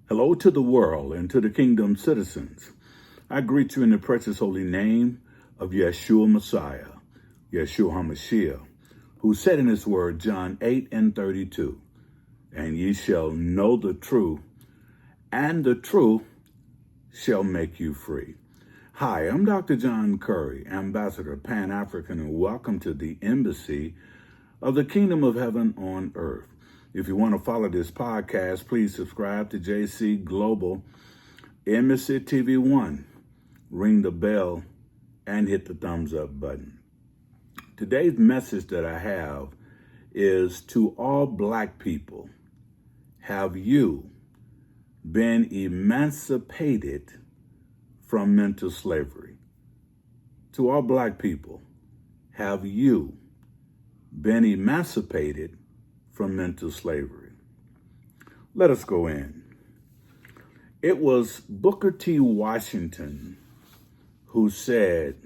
Hello to the world and to the kingdom citizens. I greet you in the precious holy name of Yeshua Messiah, Yeshua HaMashiach, who said in his word, John 8:32, and ye shall know the truth, and the truth shall make you free. Hi, I'm Dr. John Curry, Ambassador Pan-African, and welcome to the Embassy of the Kingdom of Heaven on Earth. If you want to follow this podcast, please subscribe to JC Global Embassy TV 1. Ring the bell and hit the thumbs up button. Today's message that I have is to all Black people. Have you been emancipated from mental slavery? To all Black people, have you been emancipated from mental slavery? Let us go in. It was Booker T. Washington who said,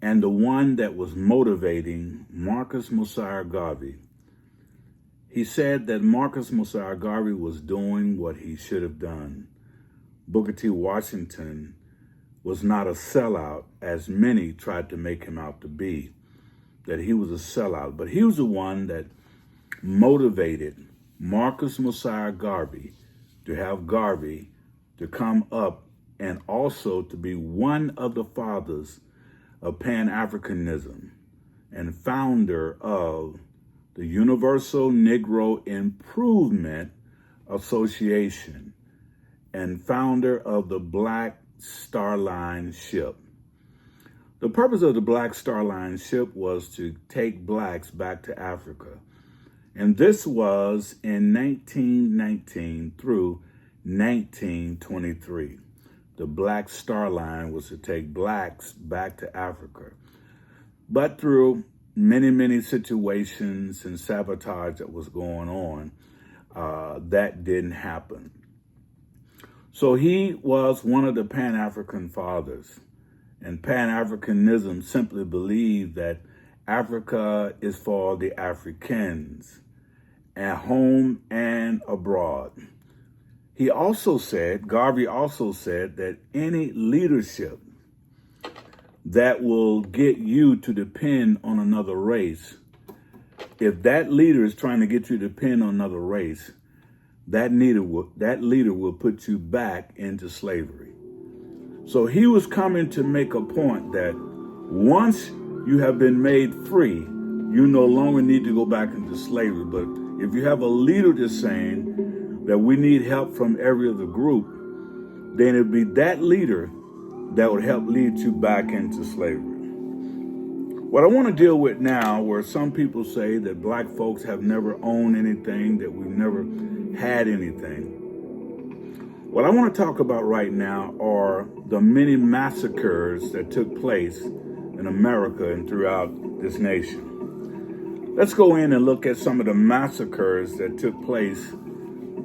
and the one that was motivating Marcus Mosiah Garvey, he said that Marcus Mosiah Garvey was doing what he should have done. Booker T. Washington was not a sellout, as many tried to make him out to be, that he was a sellout, but he was the one that motivated Marcus Mosiah Garvey to have Garvey to come up and also to be one of the fathers of Pan-Africanism and founder of the Universal Negro Improvement Association and founder of the Black Star Line ship. The purpose of the Black Star Line ship was to take blacks back to Africa. And this was in 1919 through 1923. The Black Star Line was to take blacks back to Africa. But through many situations and sabotage that was going on, that didn't happen. So he was one of the Pan-African fathers. And Pan-Africanism simply believed that Africa is for the Africans, at home and abroad. He also said, Garvey also said, that any leadership that will get you to depend on another race, if that leader is trying to get you to depend on another race, that leader will put you back into slavery. So he was coming to make a point that once you have been made free, you no longer need to go back into slavery. But if you have a leader that's saying that we need help from every other group, then it'd be that leader that would help lead you back into slavery. What I want to deal with now, where some people say that Black folks have never owned anything, that we've never had anything. What I want to talk about right now are the many massacres that took place in America and throughout this nation. Let's go in and look at some of the massacres that took place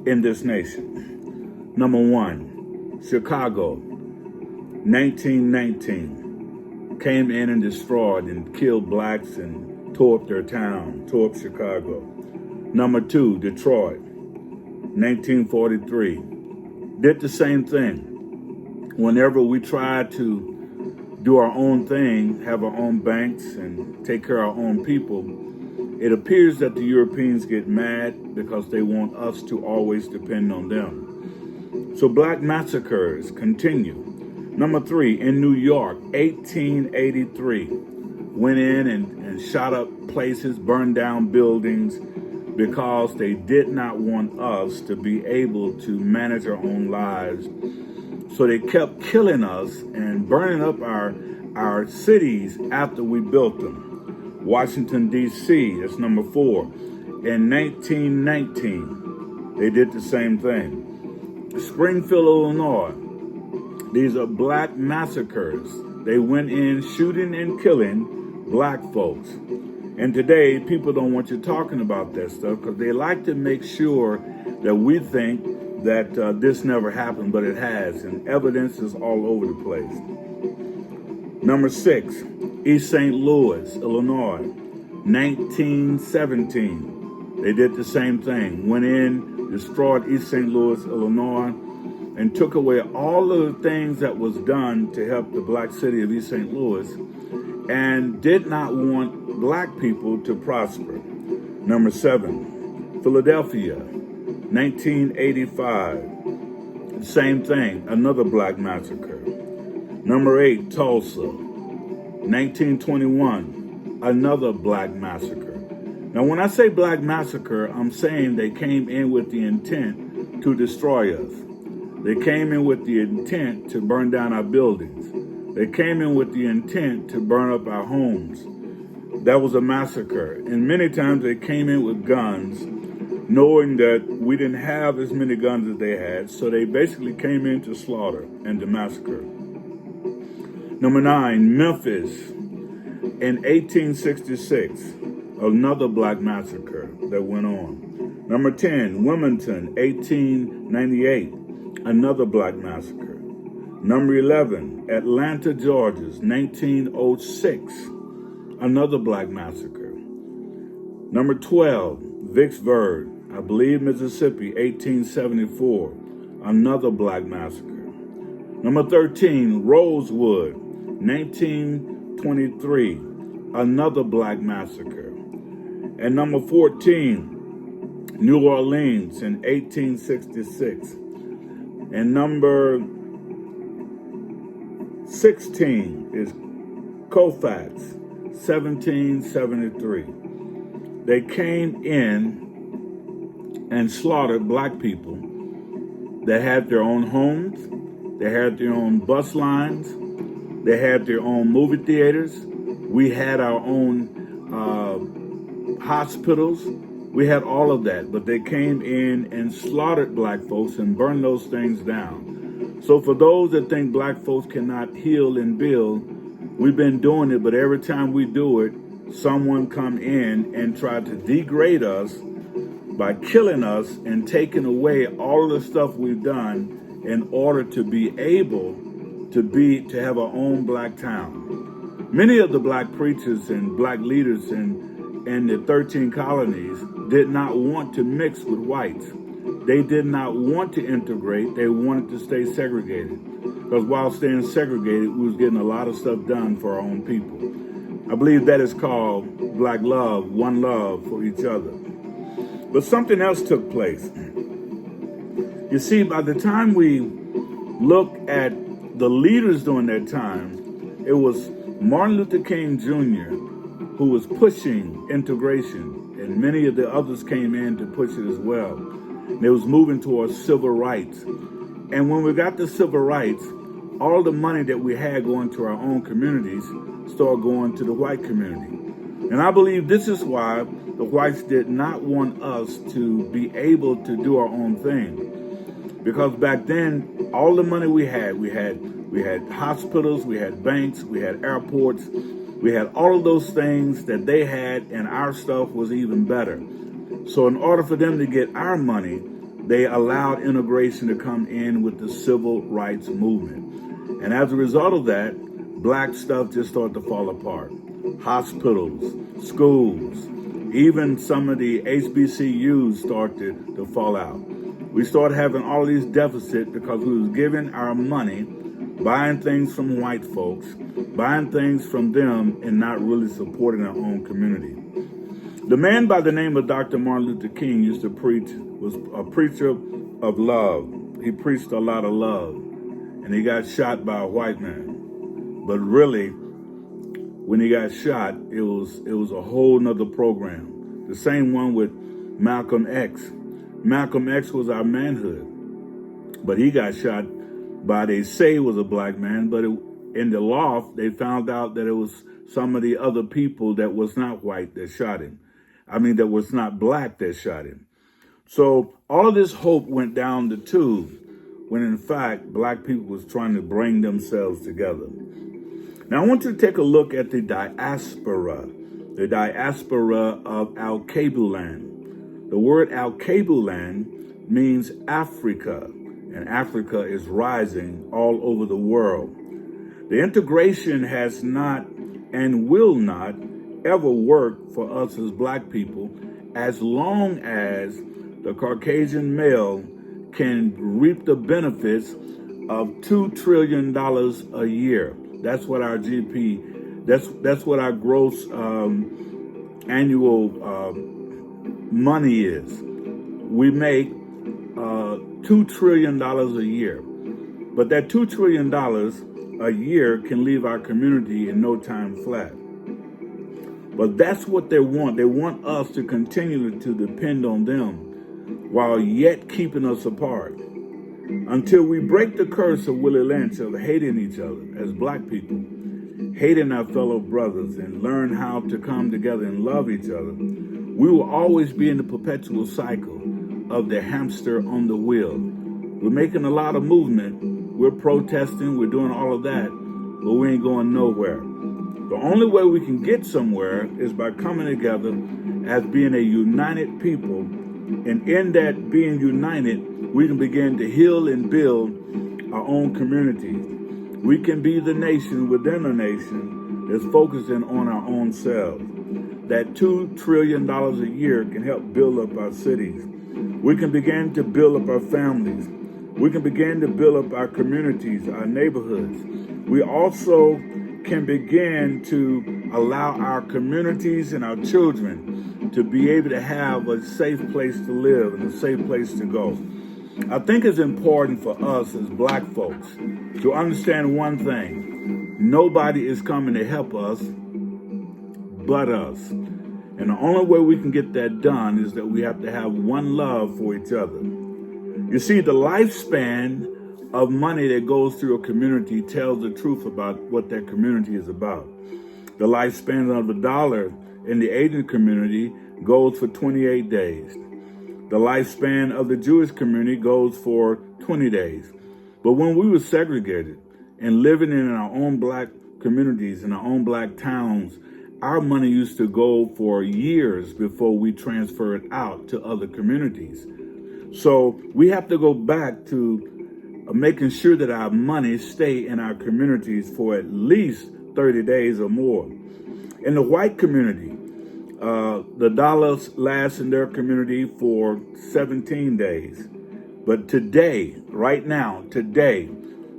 in this nation. Number one, Chicago, 1919, came in and destroyed and killed blacks and tore up their town, tore up Chicago. Number two, Detroit, 1943, did the same thing. Whenever we tried to do our own thing, have our own banks and take care of our own people, it appears that the Europeans get mad because they want us to always depend on them. So black massacres continue. Number three, in New York, 1883, went in and shot up places, burned down buildings because they did not want us to be able to manage our own lives. So they kept killing us and burning up our cities after we built them. Washington, D.C., that's number four. In 1919, they did the same thing. Springfield, Illinois, these are black massacres. They went in shooting and killing black folks. And today, people don't want you talking about that stuff because they like to make sure that we think that this never happened, but it has, and evidence is all over the place. Number six, East St. Louis, Illinois, 1917. They did the same thing. Went in, destroyed East St. Louis, Illinois, and took away all of the things that was done to help the black city of East St. Louis, and did not want black people to prosper. Number 7, Philadelphia, 1985. Same thing, another black massacre. Number 8, Tulsa, 1921, another black massacre. Now, when I say black massacre, I'm saying they came in with the intent to destroy us. They came in with the intent to burn down our buildings. They came in with the intent to burn up our homes. That was a massacre. And many times they came in with guns, knowing that we didn't have as many guns as they had. So they basically came in to slaughter and to massacre. Number 9, Memphis in 1866, another black massacre that went on. Number 10, Wilmington, 1898, another black massacre. Number 11, Atlanta, Georgia, 1906, another black massacre. Number 12, Vicksburg, I believe Mississippi, 1874, another black massacre. Number 13, Rosewood, 1923, another black massacre. And number 14, New Orleans in 1866. And number 16 is Colfax, 1773. They came in and slaughtered black people that had their own homes, they had their own bus lines, they had their own movie theaters. We had our own hospitals. We had all of that, but they came in and slaughtered black folks and burned those things down. So for those that think black folks cannot heal and build, we've been doing it, but every time we do it, someone come in and try to degrade us by killing us and taking away all of the stuff we've done in order to be able to have our own black town. Many of the black preachers and black leaders in the 13 colonies did not want to mix with whites. They did not want to integrate. They wanted to stay segregated. Because while staying segregated, we was getting a lot of stuff done for our own people. I believe that is called black love, one love for each other. But something else took place. You see, by the time we look at the leaders during that time, it was Martin Luther King Jr. who was pushing integration, and many of the others came in to push it as well. They was moving towards civil rights. And when we got the civil rights, all the money that we had going to our own communities started going to the white community. And I believe this is why the whites did not want us to be able to do our own thing. Because back then, all the money we had hospitals, we had banks, we had airports, we had all of those things that they had, and our stuff was even better. So in order for them to get our money, they allowed integration to come in with the civil rights movement. And as a result of that, black stuff just started to fall apart. Hospitals, schools, even some of the HBCUs started to fall out. We started having all these deficits because we was giving our money, buying things from white folks, buying things from them, and not really supporting our own community. The man by the name of Dr. Martin Luther King used to preach, was a preacher of love. He preached a lot of love, and he got shot by a white man. But really, when he got shot, it was a whole nother program. The same one with Malcolm X. Malcolm X was our manhood, but he got shot by, they say, was a black man, but in the loft, they found out that it was some of the other people that was not white that shot him. That was not black that shot him. So all of this hope went down the tube when in fact, black people was trying to bring themselves together. Now I want you to take a look at the diaspora of Al-Kabulan. The word Al-Kabulan means Africa, and Africa is rising all over the world. The integration has not and will not ever work for us as black people as long as the Caucasian male can reap the benefits of $2 trillion a year. That's what our GP, that's what our gross annual money is. We make $2 trillion a year. But that $2 trillion a year can leave our community in no time flat. But that's what they want. They want us to continue to depend on them while yet keeping us apart. Until we break the curse of Willie Lynch of hating each other as black people, hating our fellow brothers, and learn how to come together and love each other, we will always be in the perpetual cycle of the hamster on the wheel. We're making a lot of movement. We're protesting. We're doing all of that, but we ain't going nowhere. The only way we can get somewhere is by coming together as being a united people. And in that being united, we can begin to heal and build our own communities. We can be the nation within a nation that's focusing on our own selves. That $2 trillion a year can help build up our cities. We can begin to build up our families. We can begin to build up our communities, our neighborhoods. We also can begin to allow our communities and our children to be able to have a safe place to live and a safe place to go. I think it's important for us as black folks to understand one thing. Nobody is coming to help us but us. And the only way we can get that done is that we have to have one love for each other. You see, the lifespan of money that goes through a community tells the truth about what that community is about. The lifespan of a dollar in the Asian community goes for 28 days. The lifespan of the Jewish community goes for 20 days. But when we were segregated and living in our own black communities, in our own black towns, our money used to go for years before we transferred out to other communities. So we have to go back to making sure that our money stay in our communities for at least 30 days or more. In the white community, the dollars last in their community for 17 days. But today, right now, today,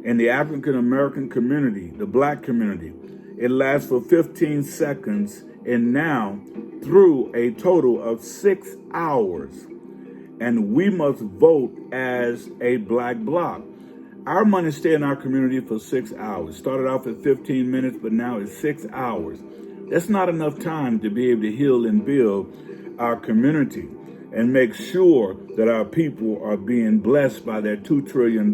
in the African American community, the black community, it lasts for 15 seconds and now through a total of 6 hours. And we must vote as a black bloc. Our money stay in our community for 6 hours. Started off at 15 minutes, but now it's 6 hours. That's not enough time to be able to heal and build our community and make sure that our people are being blessed by that $2 trillion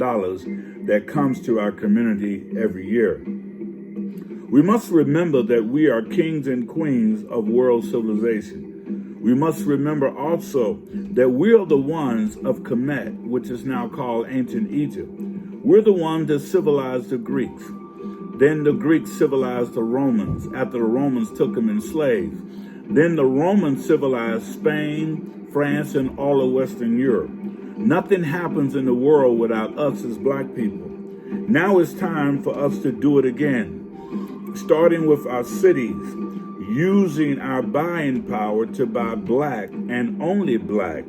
that comes to our community every year. We must remember that we are kings and queens of world civilization. We must remember also that we are the ones of Kemet, which is now called ancient Egypt. We're the ones that civilized the Greeks. Then the Greeks civilized the Romans after the Romans took them in slaves. Then the Romans civilized Spain, France, and all of Western Europe. Nothing happens in the world without us as black people. Now it's time for us to do it again, starting with our cities, using our buying power to buy black and only black,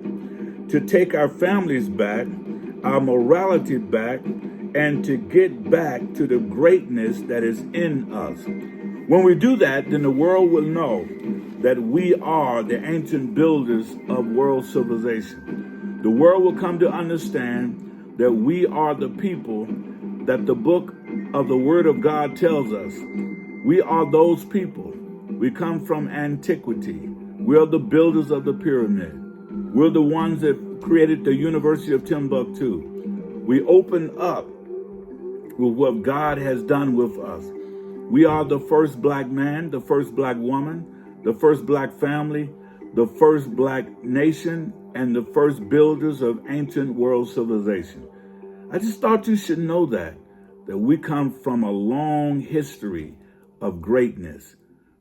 to take our families back, our morality back, and to get back to the greatness that is in us. When we do that, then the world will know that we are the ancient builders of world civilization. The world will come to understand that we are the people that the book of the Word of God tells us. We are those people. We come from antiquity. We are the builders of the pyramid. We're the ones that created the University of Timbuktu. We open up with what God has done with us. We are the first black man, the first black woman, the first black family, the first black nation, and the first builders of ancient world civilization. I just thought you should know that we come from a long history of greatness,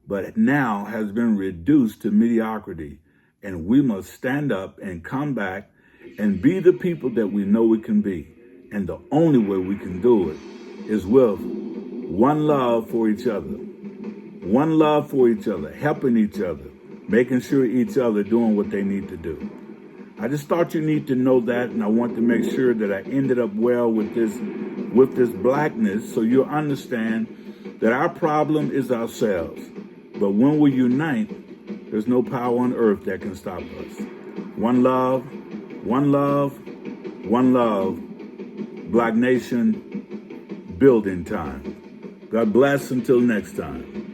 but now has been reduced to mediocrity. And we must stand up and come back and be the people that we know we can be. And the only way we can do it is with one love for each other. One love for each other, helping each other, making sure each other doing what they need to do. I just thought you need to know that, and I want to make sure that I ended up well with this blackness, so you'll understand that our problem is ourselves. But when we unite, there's no power on earth that can stop us. One love, one love, one love. Black Nation, building time. God bless until next time.